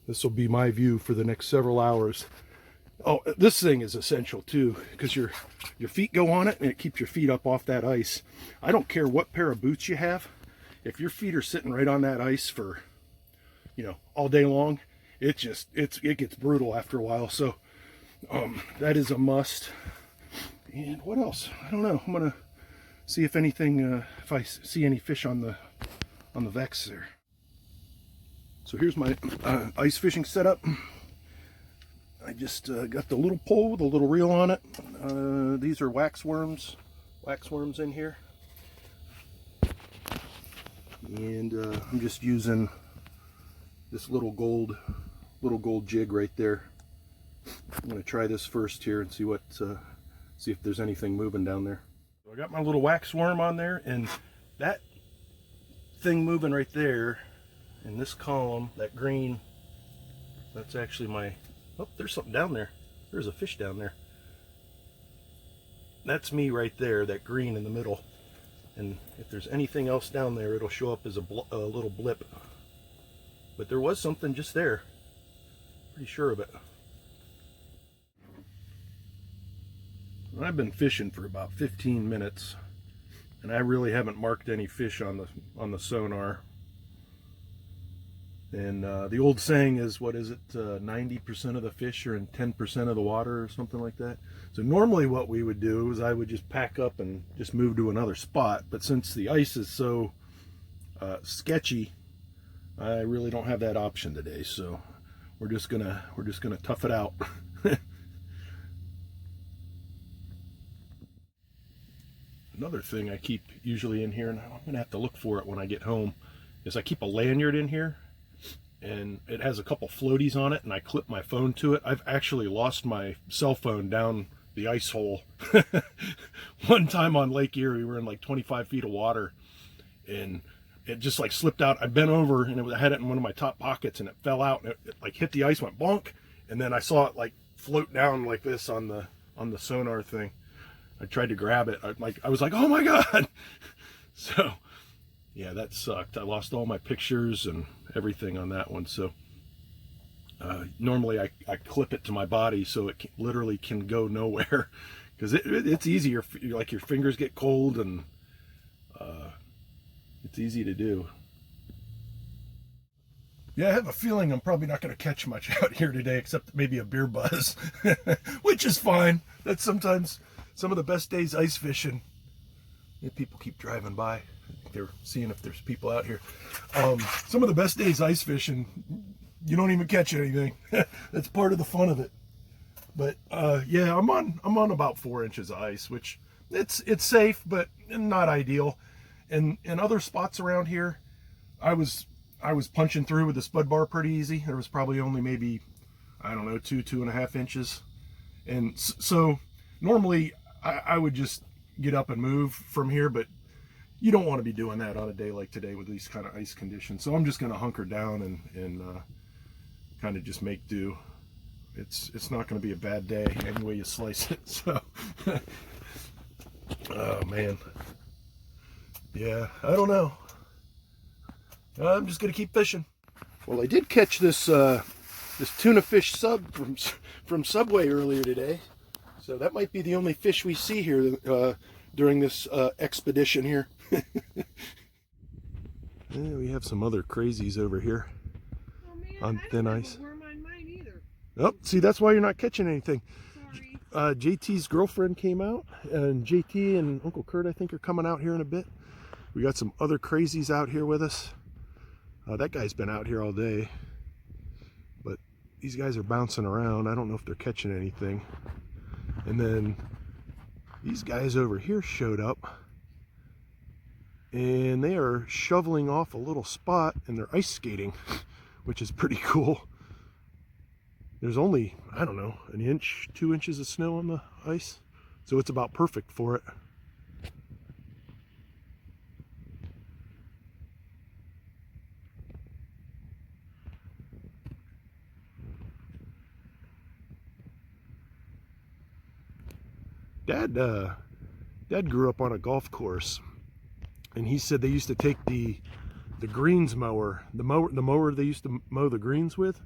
This will be my view for the next several hours. Oh, this thing is essential too, because your feet go on it and it keeps your feet up off that ice. I don't care what pair of boots you have. If your feet are sitting right on that ice for, all day long, it gets brutal after a while. So that is a must. And what else? I don't know. I'm gonna see if anything, if I see any fish on the Vex there. So here's my ice fishing setup. I just got the little pole with a little reel on it. These are wax worms in here. And I'm just using this little gold jig right there. I'm going to try this first here and see if there's anything moving down there. So I got my little wax worm on there, and that thing moving right there in this column, that green, that's actually my, oh, there's something down there. There's a fish down there. That's me right there, that green in the middle. And if there's anything else down there, it'll show up as a little blip. But there was something just there. Pretty sure of it. I've been fishing for about 15 minutes, and I really haven't marked any fish on the sonar. And the old saying is, what is it, 90% of the fish are in 10% of the water or something like that. So normally what we would do is I would just pack up and just move to another spot. But since the ice is so sketchy, I really don't have that option today. So we're just gonna tough it out. Another thing I keep usually in here, and I'm gonna have to look for it when I get home, is I keep a lanyard in here. And it has a couple floaties on it, and I clip my phone to it. I've actually lost my cell phone down the ice hole. One time on Lake Erie, we were in like 25 feet of water, and it just like slipped out. I bent over, and I had it in one of my top pockets, and it fell out, and it like hit the ice, went bonk, and then I saw it like float down like this on the sonar thing. I tried to grab it. I was like, oh my God. So yeah, that sucked. I lost all my pictures and everything on that one. So normally I clip it to my body so it literally can go nowhere, because it's easier. Like your fingers get cold, and it's easy to do. Yeah, I have a feeling I'm probably not going to catch much out here today, except maybe a beer buzz, which is fine. That's sometimes some of the best days ice fishing. If people keep driving by, they're seeing if there's people out here. Some of the best days ice fishing, you don't even catch anything. That's part of the fun of it. But yeah, I'm on about 4 inches of ice, which it's safe, but not ideal. And in other spots around here, I was punching through with the spud bar pretty easy. There was probably only maybe, I don't know, 2.5 inches. And so normally I would just get up and move from here, but you don't want to be doing that on a day like today with these kind of ice conditions. So I'm just going to hunker down and kind of just make do. It's not going to be a bad day any way you slice it. So oh man, yeah, I don't know. I'm just going to keep fishing. Well, I did catch this tuna fish sub from Subway earlier today. So that might be the only fish we see here during this expedition here. Yeah, we have some other crazies over here on thin ice. Oh, see, that's why you're not catching anything. Sorry. JT's girlfriend came out, and JT and Uncle Kurt, I think, are coming out here in a bit. We got some other crazies out here with us. That guy's been out here all day, but these guys are bouncing around. I don't know if they're catching anything. And then these guys over here showed up, and they are shoveling off a little spot, and they're ice skating, which is pretty cool. There's only, I don't know, 1 inch, 2 inches of snow on the ice, so it's about perfect for it. Dad grew up on a golf course, and he said they used to take the greens mower, the mower they used to mow the greens with,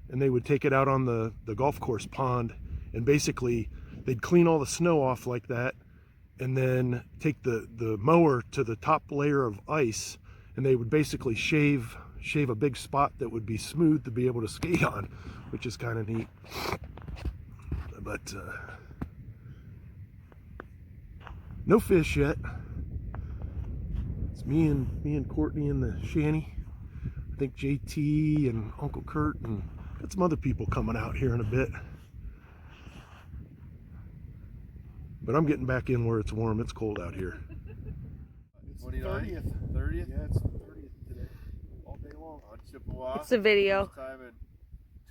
and they would take it out on the golf course pond, and basically they'd clean all the snow off like that, and then take the mower to the top layer of ice, and they would basically shave a big spot that would be smooth to be able to skate on, which is kind of neat. But no fish yet. It's me and Courtney in the shanty. I think JT and Uncle Kurt, and got some other people coming out here in a bit. But I'm getting back in where it's warm. It's cold out here. It's the 30th. 30th? Yeah, it's the 30th today. All day long. On Chippewa. It's a video. First time in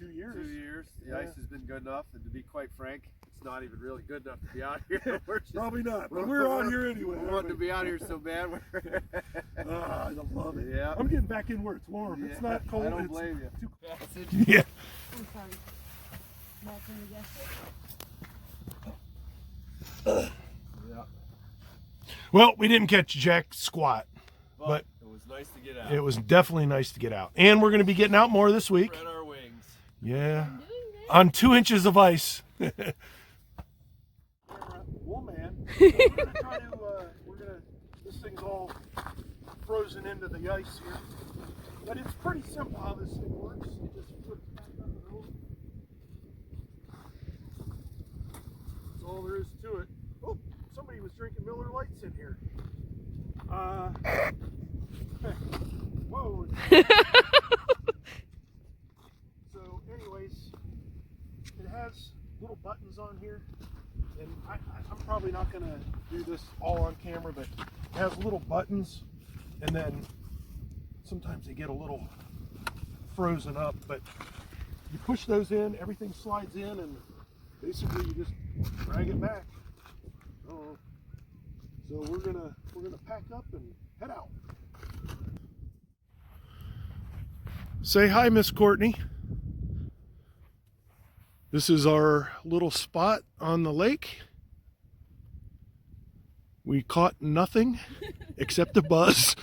2 years. 2 years. The ice has been good enough, and to be quite frank, it's not even really good enough to be out here. Probably not, but we're out here anyway. We want to be out here so bad. I love it. Yeah. I'm getting back in where it's warm. Yeah. It's not cold. I don't blame you. Too cold. Yeah. I'm sorry. Yeah. Well, we didn't catch jack squat, but it was nice to get out. It was definitely nice to get out, and we're going to be getting out more this week. Spread our wings. Yeah, on 2 inches of ice. Well, man, so this thing's all frozen into the ice here, but it's pretty simple how this thing works. You just put it back on the road. That's all there is to it. Oh, somebody was drinking Miller Lights in here. Whoa. So anyways, it has little buttons on here, and I'm probably not going to do this all on camera, but it has little buttons, and then sometimes they get a little frozen up, but you push those in, everything slides in, and basically you just drag it back. So we're gonna pack up and head out. Say hi, Miss Courtney. This is our little spot on the lake. We caught nothing except a buzz,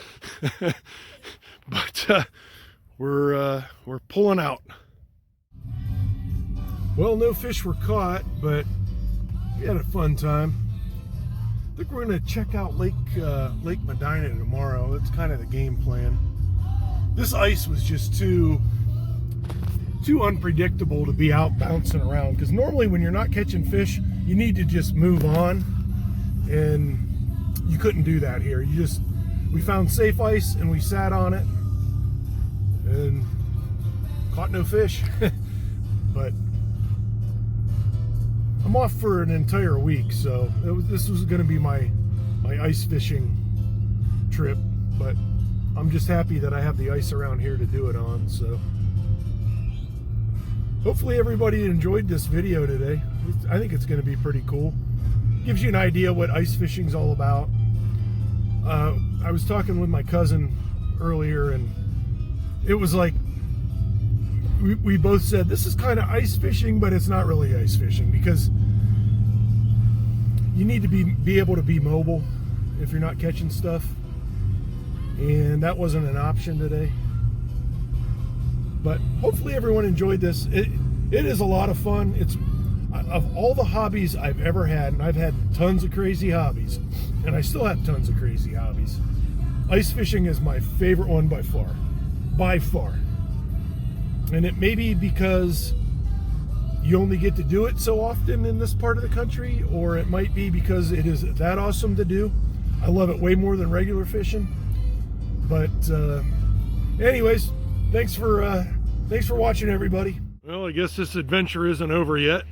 but we're pulling out. Well, no fish were caught, but we had a fun time. I think we're going to check out Lake Medina tomorrow. That's kind of the game plan. This ice was just too unpredictable to be out bouncing around, because normally when you're not catching fish, you need to just move on, and you couldn't do that here. We found safe ice and we sat on it and caught no fish. But I'm off for an entire week, so this was going to be my ice fishing trip, but I'm just happy that I have the ice around here to do it on. So hopefully everybody enjoyed this video today. I think it's going to be pretty cool. Gives you an idea what ice fishing's all about. I was talking with my cousin earlier, and it was like we both said this is kind of ice fishing, but it's not really ice fishing, because you need to be able to be mobile if you're not catching stuff, and that wasn't an option today. But hopefully everyone enjoyed this. It is a lot of fun. It's of all the hobbies I've ever had, and I've had tons of crazy hobbies, and I still have tons of crazy hobbies, ice fishing is my favorite one by far. And it may be because you only get to do it so often in this part of the country, or it might be because it is that awesome to do. I love it way more than regular fishing. But anyways, thanks for watching, everybody. Well, I guess this adventure isn't over yet.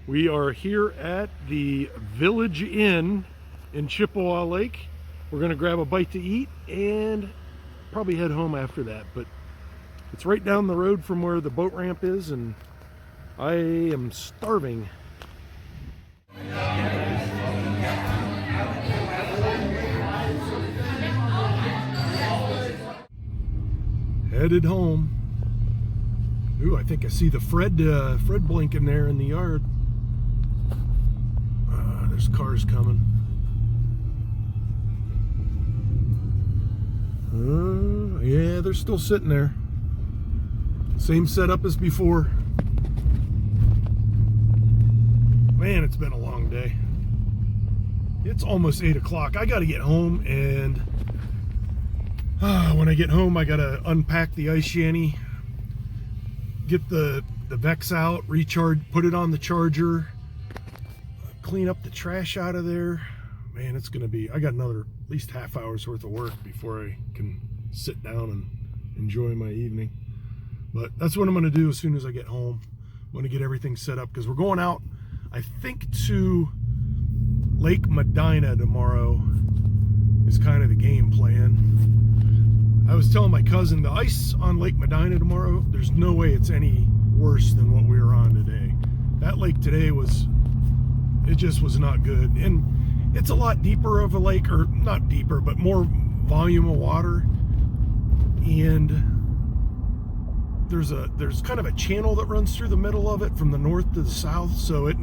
We are here at the Village Inn in Chippewa Lake. We're gonna grab a bite to eat and probably head home after that, but it's right down the road from where the boat ramp is, and I am starving. Headed home. Ooh, I think I see the Fred blinking there in the yard. There's cars coming. Yeah, they're still sitting there. Same setup as before. Man, it's been a long day. It's almost 8 o'clock. I got to get home, and when I get home, I got to unpack the ice shanty, get the Vex out, recharge, put it on the charger, clean up the trash out of there. Man, it's going to be, I got another at least half hour's worth of work before I can sit down and enjoy my evening. But that's what I'm going to do as soon as I get home. I'm going to get everything set up because we're going out, I think, to Lake Medina tomorrow is kind of the game plan. I was telling my cousin the ice on Lake Medina tomorrow, there's no way it's any worse than what we were on today. That lake today it just was not good. And it's a lot deeper of a lake, or not deeper, but more volume of water. And there's kind of a channel that runs through the middle of it from the north to the south, so it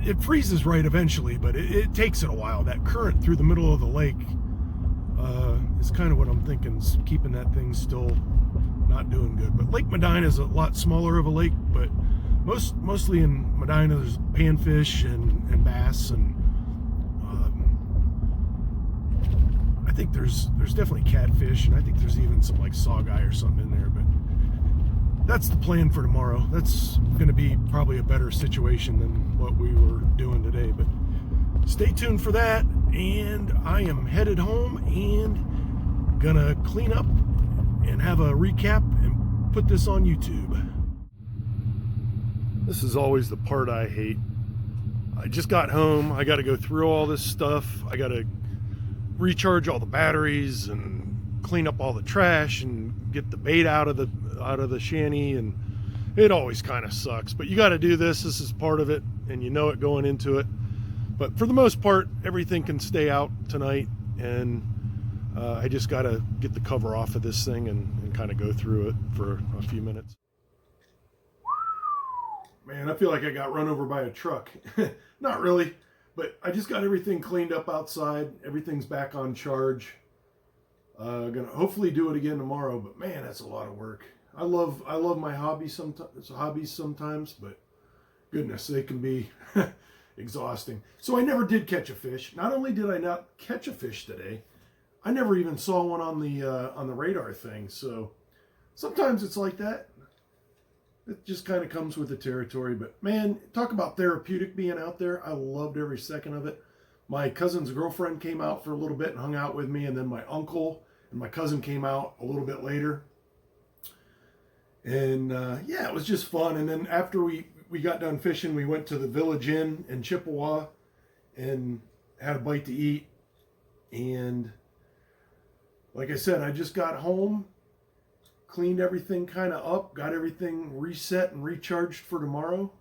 it freezes right eventually, but it takes it a while. That current through the middle of the lake is kind of what I'm thinking is keeping that thing still not doing good. But Lake Medina is a lot smaller of a lake, but mostly in Medina there's panfish and bass, and I think there's definitely catfish, and I think there's even some like saugeye or something in there. But that's the plan for tomorrow. That's going to be probably a better situation than what we were doing today. But stay tuned for that. And I am headed home and gonna clean up and have a recap and put this on YouTube. This is always the part I hate. I just got home. I got to go through all this stuff. I got to recharge all the batteries and clean up all the trash and get the bait out of the shanty, and it always kind of sucks, but you got to do this. This is part of it, and you know it going into it. But for the most part, everything can stay out tonight, and I just got to get the cover off of this thing and kind of go through it for a few minutes. Man, I feel like I got run over by a truck. Not really, but I just got everything cleaned up outside. Everything's back on charge. Gonna hopefully do it again tomorrow, but man, that's a lot of work. I love my hobbies sometimes, but goodness, they can be exhausting. So I never did catch a fish. Not only did I not catch a fish today, I never even saw one on the radar thing. So sometimes it's like that. It just kind of comes with the territory. But man, talk about therapeutic being out there. I loved every second of it. My cousin's girlfriend came out for a little bit and hung out with me, and then my uncle and my cousin came out a little bit later. And yeah, it was just fun. And then after we got done fishing, we went to the Village Inn in Chippewa and had a bite to eat. And like I said, I just got home, cleaned everything kind of up, got everything reset and recharged for tomorrow.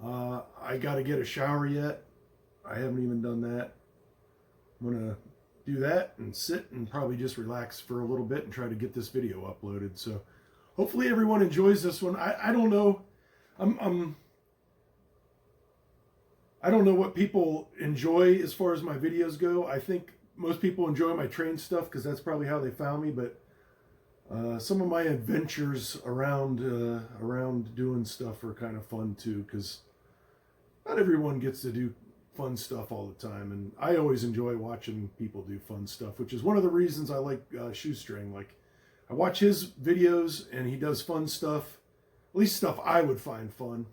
I got to get a shower yet. I haven't even done that. I'm going to do that and sit and probably just relax for a little bit and try to get this video uploaded. So hopefully everyone enjoys this one. I don't know. I don't know what people enjoy as far as my videos go. I think most people enjoy my train stuff because that's probably how they found me. But some of my adventures around doing stuff are kind of fun too, because not everyone gets to do fun stuff all the time, and I always enjoy watching people do fun stuff, which is one of the reasons I like Shoestring. Like, I watch his videos and he does fun stuff, at least stuff I would find fun,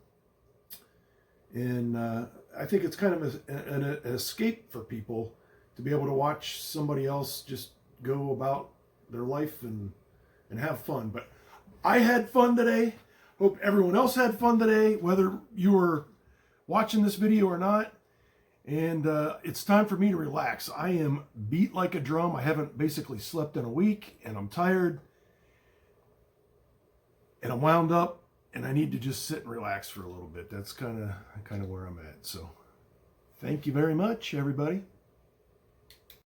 and I think it's kind of an escape for people to be able to watch somebody else just go about their life and have fun. But I had fun today. Hope everyone else had fun today, whether you were watching this video or not. And it's time for me to relax. I am beat like a drum. I haven't basically slept in a week, and I'm tired, and I'm wound up, and I need to just sit and relax for a little bit. That's kind of where I'm at. So thank you very much, everybody.